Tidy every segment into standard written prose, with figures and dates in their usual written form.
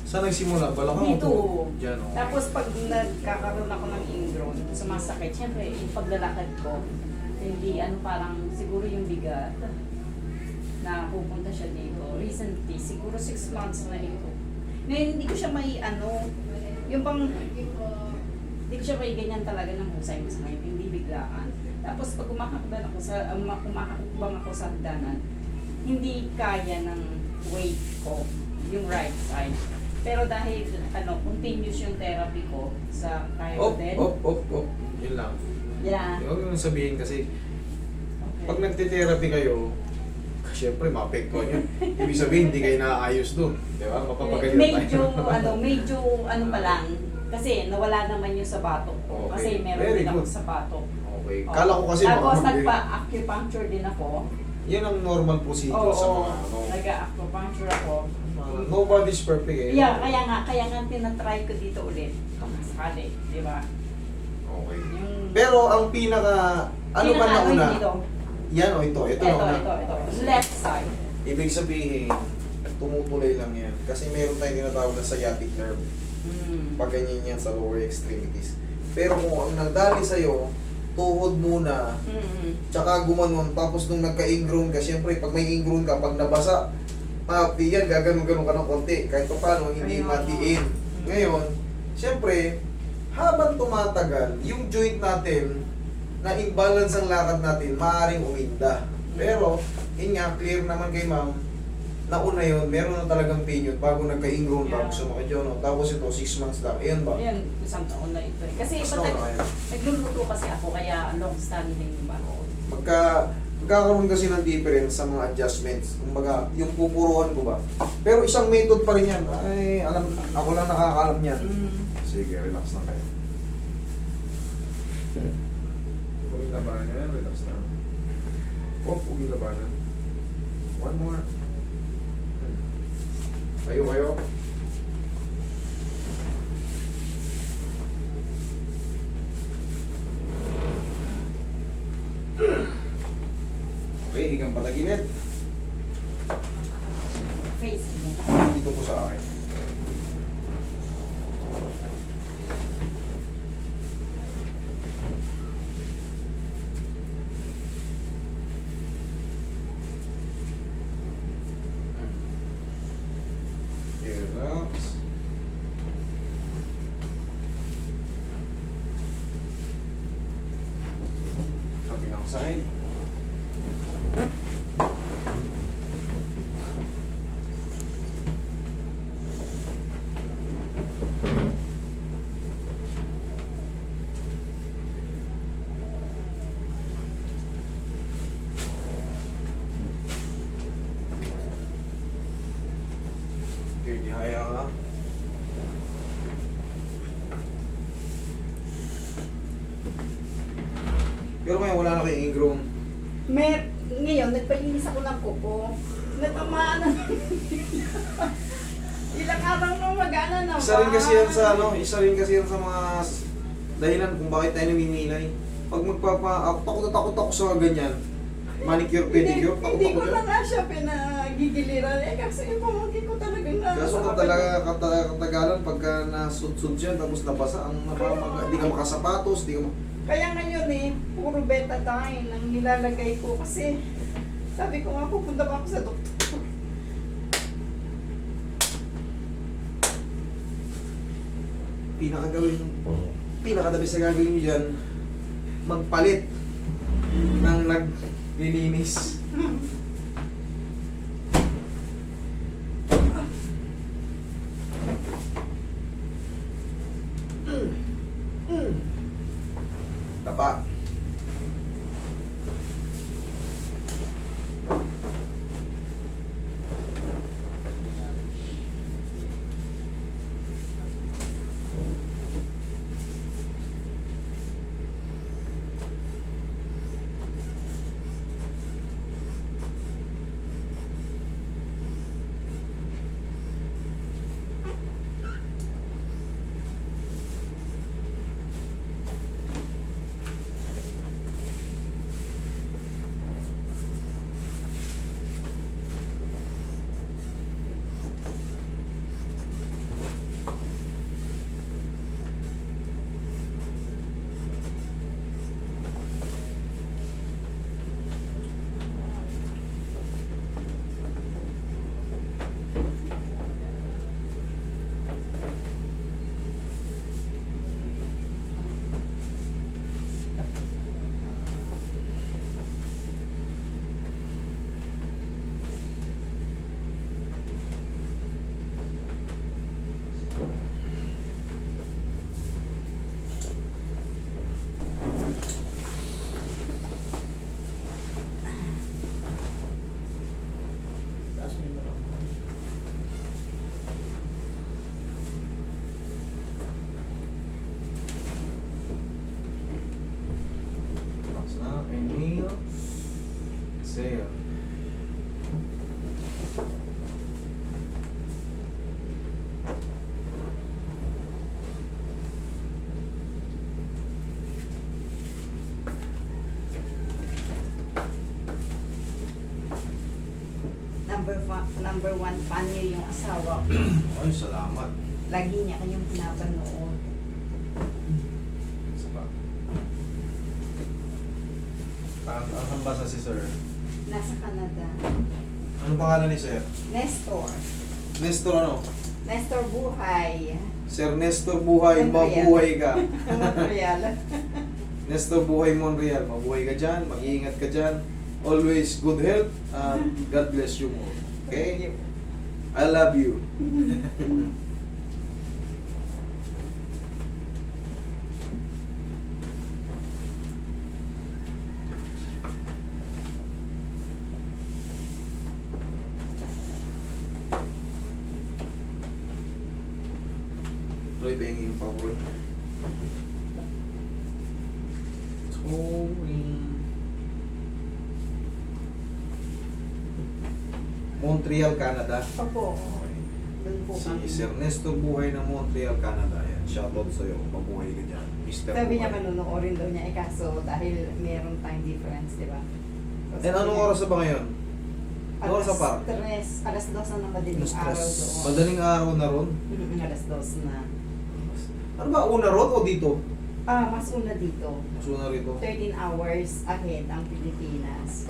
Saan nagsimula? Balakang Dito. o Diyan, okay. Tapos pag nagkakaroon ako ng ingrown, sumasakit, syempre yung paglalakad ko, hindi parang siguro yung bigat na pupunta siya dito. Recently, siguro 6 months na ito. Ngayon, hindi ko siya may yung bang, hindi ko siya may ganyan talaga ng husay mo sa ngayon, hindi biglaan. Tapos pag umakakbang ako sa hagdanan, hindi kaya ng weight ko, yung right side. Pero dahil continuous yung therapy ko sa Chiroden. Yun lang. Yeah. Huwag yung sabihin kasi, Okay. pag nagte-therapy kayo, syempre maapektuhan yun. Ibig sabihin, hindi kayo naaayos doon. Di ba? Mapapagalit medyo pa lang. Kasi nawala naman yung sa batok ko. Okay. Kasi meron Very din ako good. sa batok. Okay. Oh. Kala ko kasi Tapos baka nagpa-acupuncture din ako. yan ang normal procedure sa mga nag-acupuncture ako. Nobody's perfect eh. Yeah, kaya nga tinatry ko dito ulit. Kung sakali, di ba? Okay. Yung, Pero ang pinaka, ano ba na una? Dito? Yan o, ito Ito, na una. ito. Left side. Ibig sabihin, tumutuloy lang yan. Kasi meron tayong tinatawag na sciatic nerve. Pag ganyan yan sa lower extremities. Pero kung ang nagdali sa'yo, tuhod muna, tsaka gumanon, tapos nung nagka-ingrown ka, syempre pag may ingrown ka, pag nabasa, yan, gaganon-ganon ka ng konti. Kahit pa paano, hindi Ayun. matiin. Ngayon, syempre, habang tumatagal, yung joint natin, na imbalance ang lakad natin, maaaring uminda. Pero, yun nga, clear naman kay ma'am, nauna yun, meron na talagang pain yun bago nagka-ingrown, Yeah. bago sumakit yun. No? Tapos ito, 6 months lang. Ayan ba? Ayan, isang taon na ito. Kasi Mas nauna kayo. nagluluto kasi ako, kaya long standing ba? Magkakaroon kasi ng difference sa mga adjustments. Kumbaga, yung pupuruan ko ba. Pero isang method pa rin yan. Ay, ako lang nakakaalam yan. Sige, relax na kayo. Huwag yung labanan yan, relax na. Huwag yung labanan. One more. Tayo kayo. Okay, higang patagilid. Face mo. Dito po sa akin. Relax. Kabilang side. Okay, dihaya ka. Pero ngayon wala na kayong ingrown. Ngayon, nagpalinis ako ng kuko. Natamaan na. Ilang araw na mag-ana naman. Isa rin kasi yan sa mga dahilan kung bakit tayo naninilay. Pag takot ako sa ganyan, manicure, pedicure, takot Hindi ako ko na dyan. nga siya pinagigiliran. Kasi yung pamangkin ko talaga na. Kaso ka talaga katagalan pagka nasudsud yan tapos nabasa ang napamaga, di ka makasapatos, di ka Kaya ngayon puro betadine ang nilalagay ko kasi sabi ko nga pupunta pa ako sa doktor. pinakadabi sa gagawin nyo dyan, magpalit ng naglilinis. Tapa. Sa'yo. Number one fan niyo yung asawa ko. Ay, salamat. Lagi niya kanyang pinapanood. Isa pa. Ang basa si Sir. Nasa Canada. Ano pangalan ni Sir? Nestor. Nestor ano? Nestor Buhay. Sir Nestor Buhay, Montreal. mabuhay ka. Montreal. Nestor Buhay Montreal, mabuhay ka dyan, mag-iingat ka dyan. Always good health and God bless you more. Okay? I love you. Tuloy ba yung favor? Montreal, Canada. Opo. Doon po Si kami. Sir Nestor Buhay ng Montreal, Canada. Yan. Shoutout sa'yo. Mabuhay ka dyan. Mr. Sabi niya Buhay. manunoorin daw niya, kaso dahil meron time difference, di ba? So, And anong oras na ba ngayon? Anong oras na pa? Alas 2 na ng madaling araw doon. Madaling araw na ron? Alas 2 na. Ano ba? Una ron o dito? Mas una dito. Mas una rito. 13 hours ahead ang Pilipinas.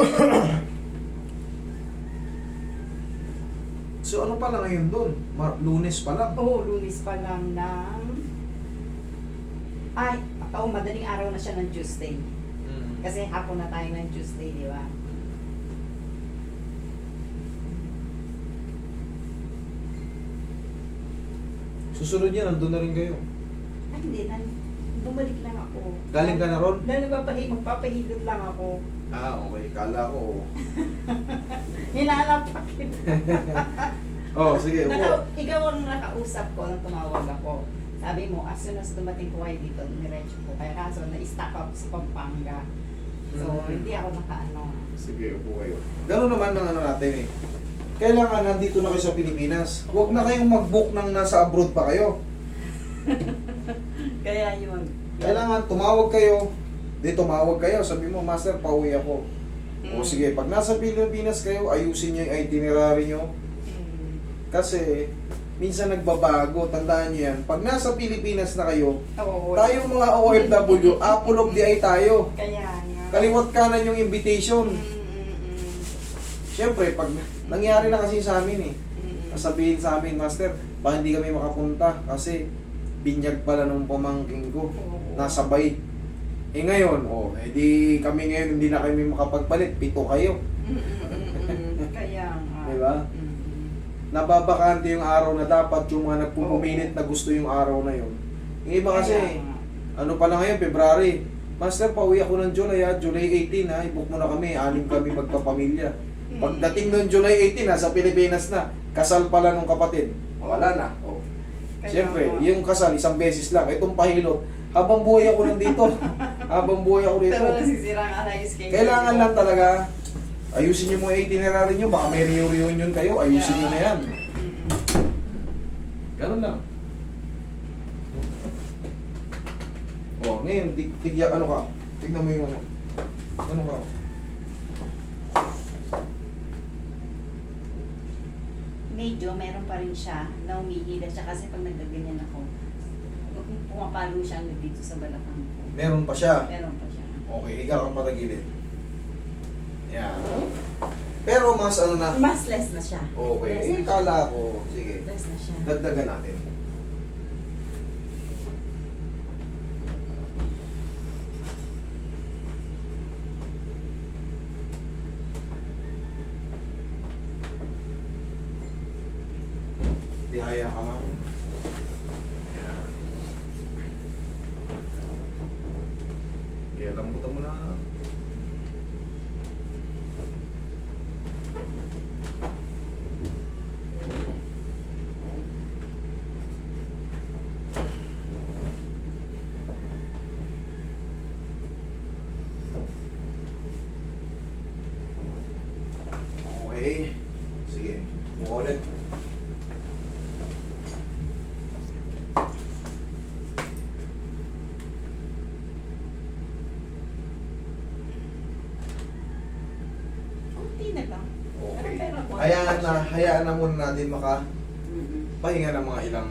So ano pala ngayon doon? Lunes pa lang. Oo, Lunes pa lang ng... madaling araw na siya ng Tuesday. Mm. Kasi hapon na tayo ng Tuesday, di ba? Susunod yan, nandun na rin kayo. Ay, hindi na. Bumalik lang ako. Galing ka na ron? Magpapahilot lang ako. Okay. Kala ko. Hinanap pa kita. Sige. Ikaw ang nakausap ko nung tumawag ako. Sabi mo, as soon as dumating ko kayo dito, niretso ko. Kaya kaso, na-stack up sa Pampanga. So, hindi ako nakaano. Sige, upo kayo. Gano'n naman ng ano natin eh. Kailangan nandito na kayo sa Pilipinas. Huwag na kayong mag-book ng nasa abroad pa kayo. Kaya yun. Kailangan tumawag kayo. Di tumawag kayo. Sabi mo, Master, pauwi ako. O sige, pag nasa Pilipinas kayo, ayusin nyo yung itinerary nyo. Kasi, minsan nagbabago. Tandaan nyo yan. Pag nasa Pilipinas na kayo, Oo. tayong mga OFW, apple of the eye tayo. Kaya nga. Kaliwat kanan yung invitation. Siyempre, pag nangyari na kasi sa amin eh. Sabihin sa amin, Master, baka hindi kami makapunta kasi binyag pala nung pamangking ko. Nasabay. Eh ngayon, edi kami ngayon hindi na kami makapagpalit. 7 kayo. Kaya nga. Diba? Nababakante yung araw na dapat yung mga nagpupuminit na gusto yung araw na yun. Yung iba kasi, ano pala ngayon, February. Master, pauwi ako ng July July 18 ha, i-book mo na kami, 6 kami magpapamilya. Pagdating ng July 18 sa Pilipinas na, kasal pala nung kapatid. Wala na. Siyempre, yung kasal, isang beses lang. Itong pahilot, habang buhay ako nandito. Habang buhay ako dito. Pero nasisira ang ayos kayo. Kailangan lang talaga, ayusin nyo mga itinerary nyo, baka may reunion kayo, ayusin nyo na yan. Ganun lang. Ngayon, tigya, ano ka? Tignan mo yung ano. Ano ka? Medyo, meron pa rin siya na umihila siya kasi pag nagdaganyan ako, pumapalo siya dito sa balakang ko. Meron pa siya. Meron pa siya. Okay, ikaw ang patagilid. Yan. Pero mas ano na. Mas less na siya. Okay. Less na Kala siya. ko. Sige. Less na siya. Dagdagan natin. Dihaya ka lang. Yan. Kaya lambutan mo na. Okay. Sige. Mukha ulit. Kunti na lang. Okay. Pero Hayaan na muna natin Mm-mm. pahinga ng mga ilang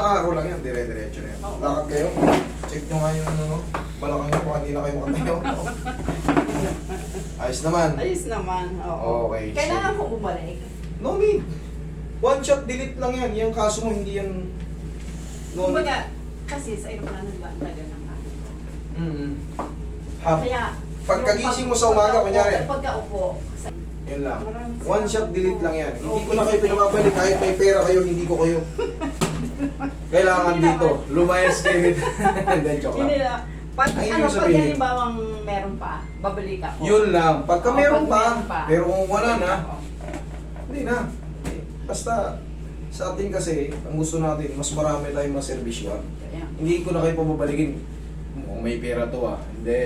araw lang yan, dire-diretso na yan. Oo. Lakad kayo, check nyo nga yung balakang nyo kung hindi na kayo makatayo. Ayos naman. Ayos naman, oo. Okay. Kailangan ko bumalik. No need. One shot delete lang yan. Yung kaso mo hindi yan... No need. Kumbaga, kasi sa aeroplano ba tagal ng ako. Half. Kaya, Pagkagising mo sa umaga, kunyari. Pagkaupo. Yun lang. One shot delete lang yan. Hindi ko na kayo pinababalik. Kahit may pera kayo, hindi ko kayo. Kailangan dito. Lumayas kayo. Hindi, joke Hindi lang. na. Pag, Ay, ano, ibig pag sabihin. halimbawang meron pa, babalik ako. Yun lang. Pagka Oo, meron pag meron pa, pero kung wala babalik na, ako. hindi na. Basta, sa atin kasi, ang gusto natin, mas marami tayong maservisyon. Kaya, Hindi ko na kayo pababalikin. Kung may pera to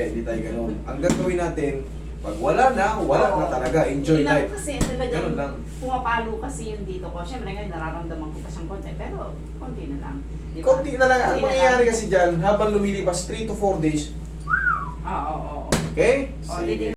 hindi tayo ganun. Ang gagawin natin, pag wala na Oo. talaga. Enjoy Hindi lang life. kasi talagang Ganun lang. pumapalo kasi yung dito ko. Siyempre ngayon nararamdaman ko pa siyang konti, pero konti na lang. Di ba? Konti na lang. Ang Konti na mangyayari lang. kasi dyan, habang lumilipas 3 to 4 days, Oo, oo, oo. okay? O, Sige.